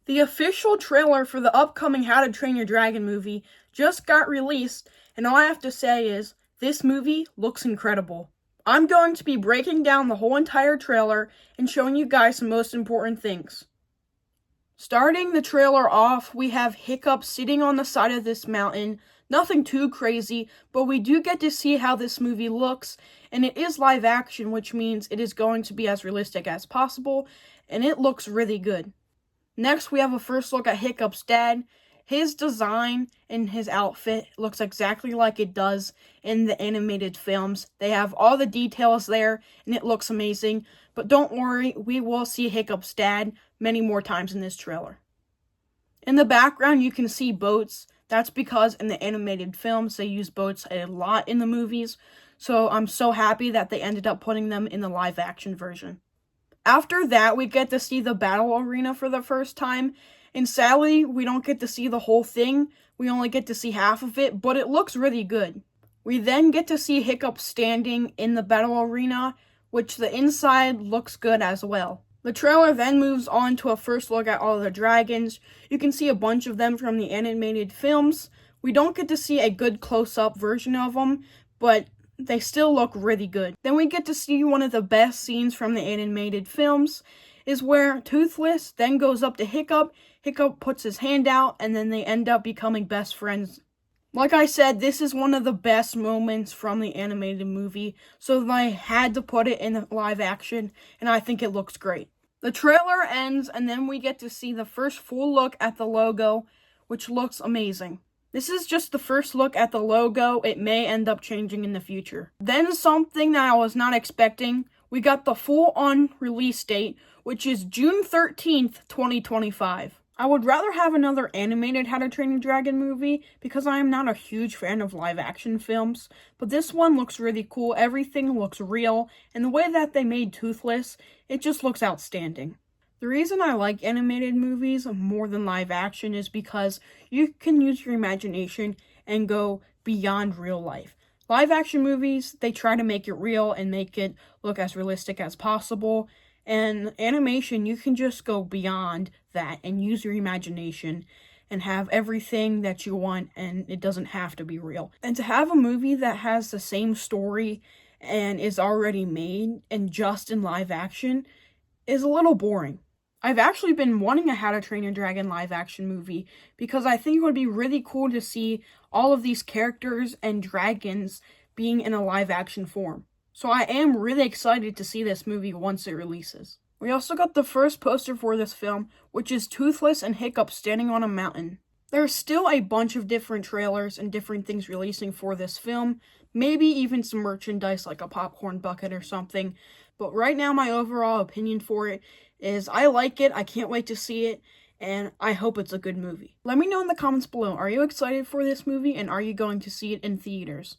The official trailer for the upcoming How to Train Your Dragon movie just got released, and all I have to say is, this movie looks incredible. I'm going to be breaking down the whole entire trailer and showing you guys some most important things. Starting the trailer off, we have Hiccup sitting on the side of this mountain. Nothing too crazy, but we do get to see how this movie looks, and it is live action, which means it is going to be as realistic as possible, and it looks really good. Next, we have a first look at Hiccup's dad. His design and his outfit looks exactly like it does in the animated films. They have all the details there, and it looks amazing. But don't worry, we will see Hiccup's dad many more times in this trailer. In the background, you can see boats. That's because in the animated films, they use boats a lot in the movies. So I'm so happy that they ended up putting them in the live-action version. After that, we get to see the battle arena for the first time, and sadly, we don't get to see the whole thing. We only get to see half of it, but it looks really good. We then get to see Hiccup standing in the battle arena, which the inside looks good as well. The trailer then moves on to a first look at all the dragons. You can see a bunch of them from the animated films. We don't get to see a good close-up version of them, but they still look really good. Then we get to see one of the best scenes from the animated films, is where Toothless then goes up to Hiccup. Hiccup puts his hand out, and then they end up becoming best friends. Like I said, this is one of the best moments from the animated movie, so they had to put it in live action, and I think it looks great. The trailer ends, and then we get to see the first full look at the logo, which looks amazing. This is just the first look at the logo. It may end up changing in the future. Then something that I was not expecting, we got the full-on release date, which is June 13th, 2025. I would rather have another animated How to Train Your Dragon movie because I am not a huge fan of live-action films, but this one looks really cool. Everything looks real, and the way that they made Toothless, it just looks outstanding. The reason I like animated movies more than live action is because you can use your imagination and go beyond real life. Live action movies, they try to make it real and make it look as realistic as possible. And animation, you can just go beyond that and use your imagination and have everything that you want, and it doesn't have to be real. And to have a movie that has the same story and is already made and just in live action is a little boring. I've actually been wanting a How to Train Your Dragon live-action movie because I think it would be really cool to see all of these characters and dragons being in a live-action form. So I am really excited to see this movie once it releases. We also got the first poster for this film, which is Toothless and Hiccup standing on a mountain. There's still a bunch of different trailers and different things releasing for this film, maybe even some merchandise like a popcorn bucket or something, but right now my overall opinion for it is I like it, I can't wait to see it, and I hope it's a good movie. Let me know in the comments below, are you excited for this movie and are you going to see it in theaters?